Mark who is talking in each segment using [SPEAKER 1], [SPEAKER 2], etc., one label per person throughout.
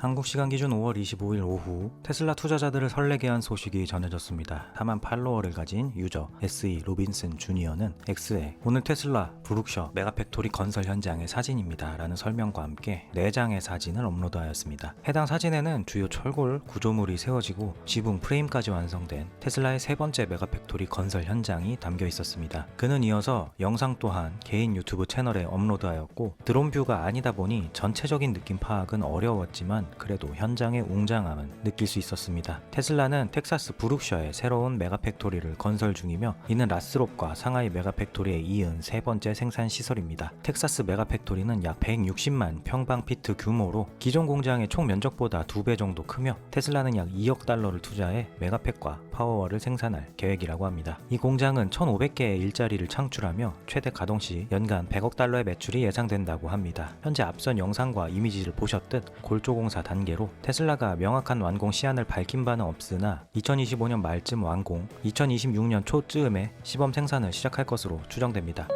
[SPEAKER 1] 한국 시간 기준 5월 25일 오후 테슬라 투자자들을 설레게 한 소식이 전해졌습니다. 4만 팔로워를 가진 유저 SE 로빈슨 주니어는 X에 오늘 테슬라 브룩셔 메가팩토리 건설 현장의 사진입니다 라는 설명과 함께 4장의 사진을 업로드하였습니다. 해당 사진에는 주요 철골 구조물이 세워지고 지붕 프레임까지 완성된 테슬라의 세 번째 메가팩토리 건설 현장이 담겨 있었습니다. 그는 이어서 영상 또한 개인 유튜브 채널에 업로드하였고 드론 뷰가 아니다 보니 전체적인 느낌 파악은 어려웠지만 그래도 현장의 웅장함은 느낄 수 있었습니다. 테슬라는 텍사스 브룩셔에 새로운 메가팩토리를 건설 중이며 이는 라스롭과 상하이 메가팩토리에 이은 세 번째 생산 시설입니다. 텍사스 메가팩토리는 약 160만 평방피트 규모로 기존 공장의 총 면적보다 2배 정도 크며 테슬라는 약 2억 달러를 투자해 메가팩과 파워월을 생산할 계획이라고 합니다. 이 공장은 1,500개의 일자리를 창출하며 최대 가동 시 연간 100억 달러의 매출이 예상된다고 합니다. 현재 앞선 영상과 이미지를 보셨듯 골조공사 단계로 테슬라가 명확한 완공 시한을 밝힌 바는 없으나 2025년 말쯤 완공, 2026년 초쯤에 시범 생산을 시작할 것으로 추정됩니다.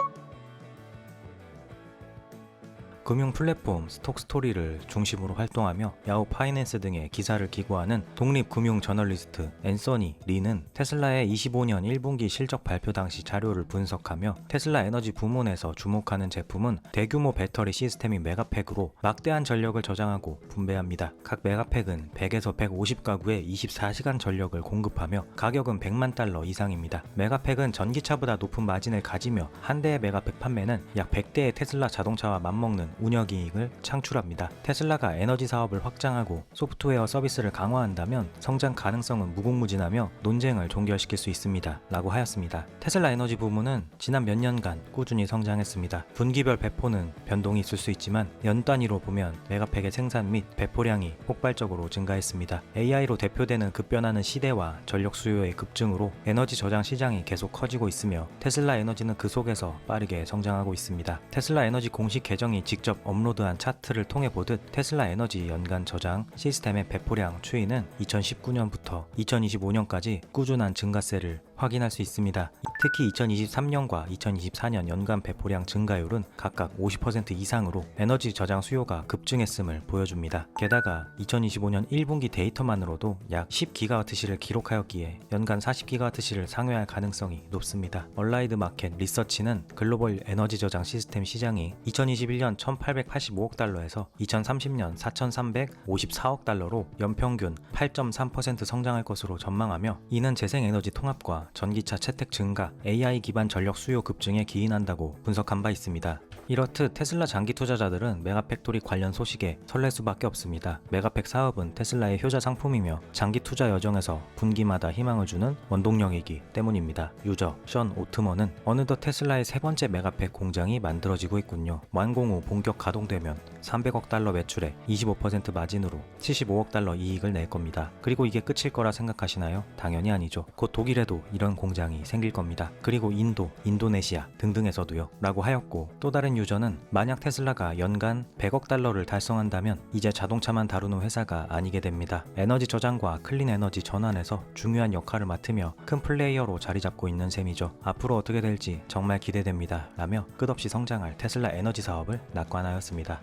[SPEAKER 1] 금융 플랫폼 스톡스토리를 중심으로 활동하며 야후 파이낸스 등의 기사를 기고하는 독립금융 저널리스트 앤서니 리는 테슬라의 25년 1분기 실적 발표 당시 자료를 분석하며 테슬라 에너지 부문에서 주목하는 제품은 대규모 배터리 시스템인 메가팩으로 막대한 전력을 저장하고 분배합니다. 각 메가팩은 100에서 150가구에 24시간 전력을 공급하며 가격은 100만 달러 이상입니다. 메가팩은 전기차보다 높은 마진을 가지며 한 대의 메가팩 판매는 약 100대의 테슬라 자동차와 맞먹는 운영이익을 창출합니다. 테슬라가 에너지 사업을 확장하고 소프트웨어 서비스를 강화한다면 성장 가능성은 무궁무진하며 논쟁을 종결시킬 수 있습니다. 라고 하였습니다. 테슬라 에너지 부문은 지난 몇 년간 꾸준히 성장했습니다. 분기별 배포는 변동이 있을 수 있지만 연 단위로 보면 메가팩의 생산 및 배포량이 폭발적으로 증가했습니다. AI로 대표되는 급변하는 시대와 전력 수요의 급증으로 에너지 저장 시장이 계속 커지고 있으며 테슬라 에너지는 그 속에서 빠르게 성장하고 있습니다. 테슬라 에너지 공식 계정이 직접 업로드한 차트를 통해 보듯 테슬라 에너지 연간 저장 시스템의 배포량 추이는 2019년부터 2025년까지 꾸준한 증가세를 확인할 수 있습니다. 특히 2023년과 2024년 연간 배포량 증가율은 각각 50% 이상으로 에너지 저장 수요가 급증했음을 보여줍니다. 게다가 2025년 1분기 데이터만으로도 약 10GWh를 기록하였기에 연간 40GWh를 상회할 가능성이 높습니다. 얼라이드 마켓 리서치는 글로벌 에너지 저장 시스템 시장이 2021년 1,885억 달러에서 2030년 4,354억 달러로 연평균 8.3% 성장할 것으로 전망하며 이는 재생에너지 통합과 전기차 채택 증가, AI 기반 전력 수요 급증에 기인한다고 분석한 바 있습니다. 이렇듯 테슬라 장기 투자자들은 메가팩토리 관련 소식에 설렐 수밖에 없습니다. 메가팩 사업은 테슬라의 효자 상품이며 장기 투자 여정에서 분기마다 희망을 주는 원동력이기 때문입니다. 유저 션 오트먼은 어느덧 테슬라의 세 번째 메가팩 공장이 만들어지고 있군요. 완공 후 본격 가동되면 300억 달러 매출에 25% 마진으로 75억 달러 이익을 낼 겁니다. 그리고 이게 끝일 거라 생각하시나요? 당연히 아니죠. 곧 독일에도 이런 공장이 생길 겁니다. 그리고 인도, 인도네시아 등등에서도요. 라고 하였고 또 다른 유저는 만약 테슬라가 연간 100억 달러를 달성한다면 이제 자동차만 다루는 회사가 아니게 됩니다. 에너지 저장과 클린 에너지 전환에서 중요한 역할을 맡으며 큰 플레이어로 자리 잡고 있는 셈이죠. 앞으로 어떻게 될지 정말 기대됩니다. 라며 끝없이 성장할 테슬라 에너지 사업을 낙관하였습니다.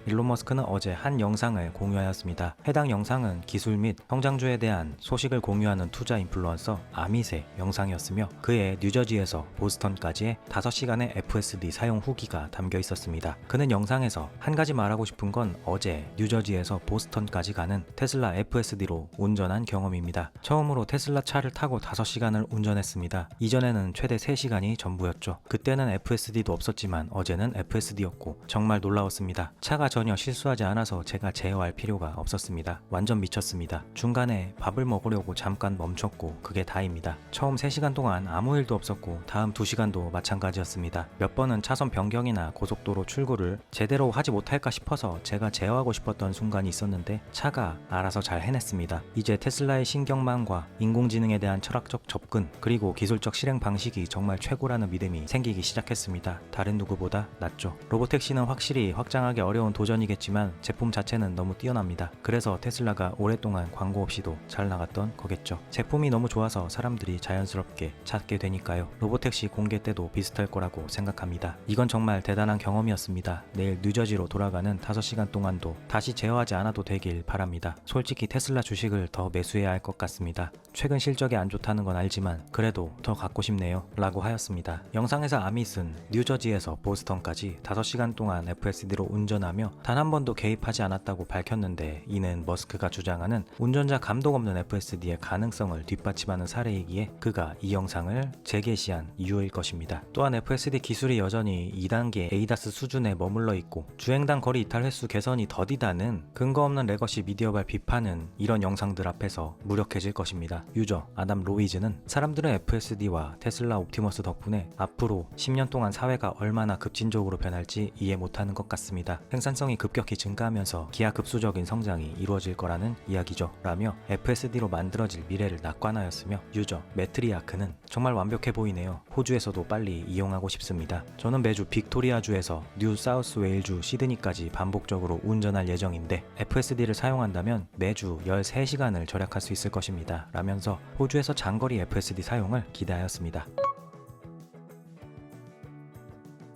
[SPEAKER 1] 일론 머스크는 어제 한 영상을 공유하였습니다. 해당 영상은 기술 및 성장주에 대한 소식을 공유하는 투자 인플루언서 아밋의 영상이었으며 그의 뉴저지에서 보스턴까지의 5시간의 FSD 사용 후기가 담겨 있었습니다. 그는 영상에서 한 가지 말하고 싶은 건 어제 뉴저지에서 보스턴까지 가는 테슬라 FSD로 운전한 경험입니다. 처음으로 테슬라 차를 타고 5시간을 운전했습니다. 이전에는 최대 3시간이 전부였죠. 그때는 FSD도 없었지만 어제는 FSD였고 정말 놀라웠습니다. 차가 전혀 실수하지 않아서 제가 제어할 필요가 없었습니다. 완전 미쳤습니다. 중간에 밥을 먹으려고 잠깐 멈췄고 그게 다입니다. 처음 3시간 동안 아무 일도 없었고 다음 2시간도 마찬가지였습니다. 몇 번은 차선 변경이나 고속도로 출구를 제대로 하지 못할까 싶어서 제가 제어하고 싶었던 순간이 있었는데 차가 알아서 잘 해냈습니다. 이제 테슬라의 신경망과 인공지능에 대한 철학적 접근 그리고 기술적 실행 방식이 정말 최고라는 믿음이 생기기 시작했습니다. 다른 누구보다 낫죠. 로보택시는 확실히 확장하기 어려운 도시 도전이겠지만 제품 자체는 너무 뛰어납니다. 그래서 테슬라가 오랫동안 광고 없이도 잘 나갔던 거겠죠. 제품이 너무 좋아서 사람들이 자연스럽게 찾게 되니까요. 로보택시 공개 때도 비슷할 거라고 생각합니다. 이건 정말 대단한 경험이었습니다. 내일 뉴저지로 돌아가는 5시간 동안도 다시 제어하지 않아도 되길 바랍니다. 솔직히 테슬라 주식을 더 매수해야 할 것 같습니다. 최근 실적이 안 좋다는 건 알지만 그래도 더 갖고 싶네요 라고 하였습니다. 영상에서 아밋은 뉴저지에서 보스턴까지 5시간 동안 FSD로 운전하며 단 한 번도 개입하지 않았다고 밝혔는데, 이는 머스크가 주장하는 운전자 감독 없는 FSD의 가능성을 뒷받침하는 사례이기에 그가 이 영상을 재게시한 이유일 것입니다. 또한 FSD 기술이 여전히 2단계 ADAS 수준에 머물러 있고 주행당 거리 이탈 횟수 개선이 더디다는 근거 없는 레거시 미디어발 비판은 이런 영상들 앞에서 무력해질 것입니다. 유저 아담 로이즈는 사람들은 FSD와 테슬라 옵티머스 덕분에 앞으로 10년 동안 사회가 얼마나 급진적으로 변할지 이해 못하는 것 같습니다. 생산성이 급격히 증가하면서 기하급수적인 성장이 이루어질 거라는 이야기죠 라며 FSD로 만들어질 미래를 낙관하였으며, 유저 매트리아크는 정말 완벽해 보이네요. 호주에서도 빨리 이용하고 싶습니다. 저는 매주 빅토리아주에서 뉴 사우스 웨일주 시드니까지 반복적으로 운전할 예정인데 FSD를 사용한다면 매주 13시간을 절약할 수 있을 것입니다 라면서 호주에서 장거리 FSD 사용을 기대하였습니다.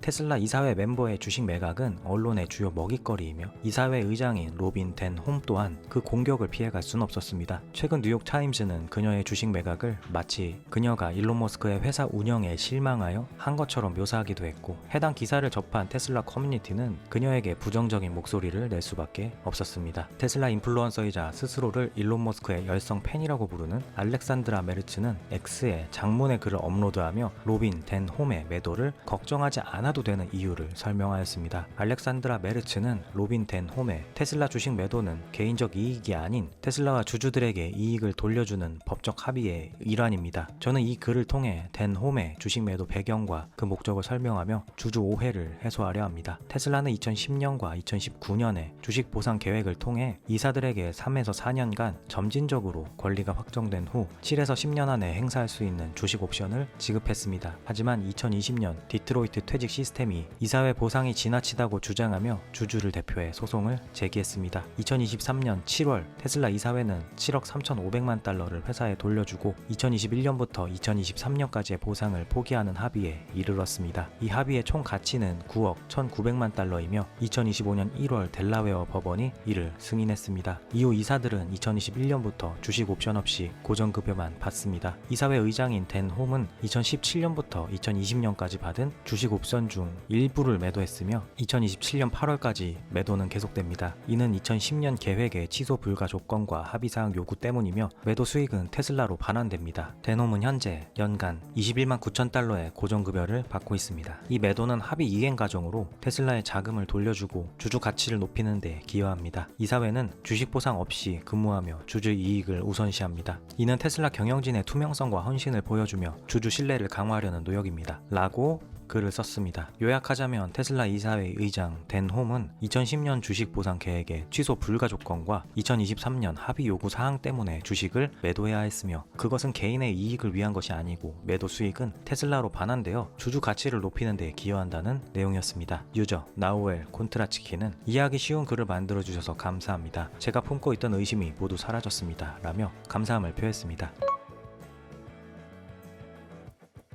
[SPEAKER 1] 테슬라 이사회 멤버의 주식 매각은 언론의 주요 먹잇거리이며 이사회 의장인 로빈 댄 홈 또한 그 공격을 피해갈 순 없었습니다. 최근 뉴욕 타임즈는 그녀의 주식 매각을 마치 그녀가 일론 머스크의 회사 운영에 실망하여 한 것처럼 묘사하기도 했고, 해당 기사를 접한 테슬라 커뮤니티는 그녀에게 부정적인 목소리를 낼 수밖에 없었습니다. 테슬라 인플루언서이자 스스로를 일론 머스크의 열성 팬이라고 부르는 알렉산드라 메르츠는 X에 장문의 글을 업로드하며 로빈 댄 홈의 매도를 걱정하지 않아도 되는 이유를 설명하였습니다. 알렉산드라 메르츠는 로빈 댄 홈의 테슬라 주식 매도는 개인적 이익이 아닌 테슬라와 주주들에게 이익을 돌려주는 법적 합의의 일환입니다. 저는 이 글을 통해 댄 홈의 주식 매도 배경과 그 목적을 설명하며 주주 오해를 해소하려 합니다. 테슬라는 2010년과 2019년에 주식 보상 계획을 통해 이사들에게 3에서 4년간 점진적으로 권리가 확정된 후 7에서 10년 안에 행사할 수 있는 주식 옵션을 지급했습니다. 하지만 2020년 디트로이트 퇴직 시스템이 이사회 보상이 지나치다고 주장하며 주주를 대표해 소송을 제기했습니다. 2023년 7월 테슬라 이사회는 7억 3,500만 달러를 회사에 돌려주고 2021년부터 2023년까지의 보상을 포기하는 합의에 이르렀습니다. 이 합의의 총 가치는 9억 1,900만 달러이며 2025년 1월 델라웨어 법원이 이를 승인했습니다. 이후 이사들은 2021년부터 주식 옵션 없이 고정급여만 받습니다. 이사회 의장인 댄 홈은 2017년부터 2020년까지 받은 주식 옵션 중 일부를 매도했으며 2027년 8월까지 매도는 계속됩니다. 이는 2010년 계획의 취소 불가 조건과 합의사항 요구 때문이며 매도 수익은 테슬라로 반환됩니다. 댄홈은 현재 연간 21만 9천 달러의 고정급여를 받고 있습니다. 이 매도는 합의 이행 과정으로 테슬라의 자금을 돌려주고 주주 가치를 높이는 데 기여합니다. 이사회는 주식 보상 없이 근무하며 주주 이익을 우선시합니다. 이는 테슬라 경영진의 투명성과 헌신을 보여주며 주주 신뢰를 강화하려는 노력입니다 라고 글을 썼습니다. 요약하자면 테슬라 이사회 의장 댄 홈은 2010년 주식 보상 계획의 취소 불가 조건과 2023년 합의 요구 사항 때문에 주식을 매도해야 했으며, 그것은 개인의 이익을 위한 것이 아니고 매도 수익은 테슬라로 반환되어 주주 가치를 높이는 데 기여한다는 내용이었습니다. 유저 나우엘 콘트라치키는 이해하기 쉬운 글을 만들어주셔서 감사합니다. 제가 품고 있던 의심이 모두 사라졌습니다 라며 감사함을 표했습니다.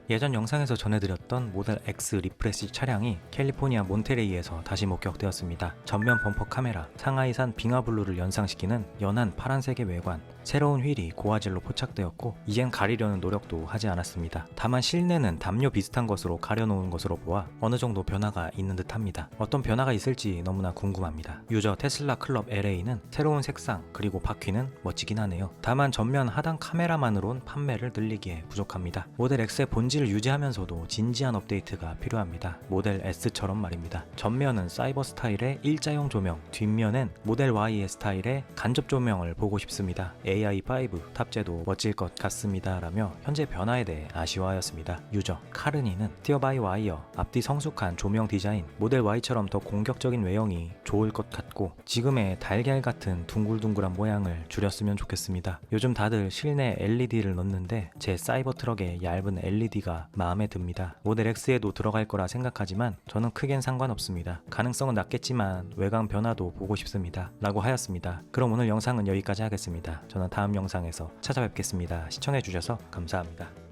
[SPEAKER 1] 예전 영상에서 전해드렸던 모델 X 리프레시 차량이 캘리포니아 몬테레이에서 다시 목격되었습니다. 전면 범퍼 카메라, 상하이산 빙하블루를 연상시키는 연한 파란색의 외관, 새로운 휠이 고화질로 포착되었고 이젠 가리려는 노력도 하지 않았습니다. 다만 실내는 담요 비슷한 것으로 가려놓은 것으로 보아 어느 정도 변화가 있는 듯합니다. 어떤 변화가 있을지 너무나 궁금합니다. 유저 테슬라 클럽 LA는 새로운 색상 그리고 바퀴는 멋지긴 하네요. 다만 전면 하단 카메라만으론 판매를 늘리기에 부족합니다. 모델 X의 본질을 유지하면서도 진지한 업데이트가 필요합니다. 모델 S처럼 말입니다. 전면은 사이버 스타일의 일자형 조명, 뒷면엔 모델 Y의 스타일의 간접 조명을 보고 싶습니다. AI5 탑재도 멋질 것 같습니다 라며 현재 변화에 대해 아쉬워하였습니다. 유저 카르니는 스티어 바이 와이어, 앞뒤 성숙한 조명 디자인, 모델 Y처럼 더 공격적인 외형이 좋을 것 같고 지금의 달걀 같은 둥글둥글한 모양을 줄였으면 좋겠습니다. 요즘 다들 실내 LED를 넣는데 제 사이버 트럭에 얇은 LED 보기가 마음에 듭니다. 모델 X에도 들어갈 거라 생각하지만 저는 크겐 상관없습니다. 가능성은 낮겠지만 외관 변화도 보고 싶습니다. 라고 하였습니다. 그럼 오늘 영상은 여기까지 하겠습니다. 저는 다음 영상에서 찾아뵙겠습니다. 시청해주셔서 감사합니다.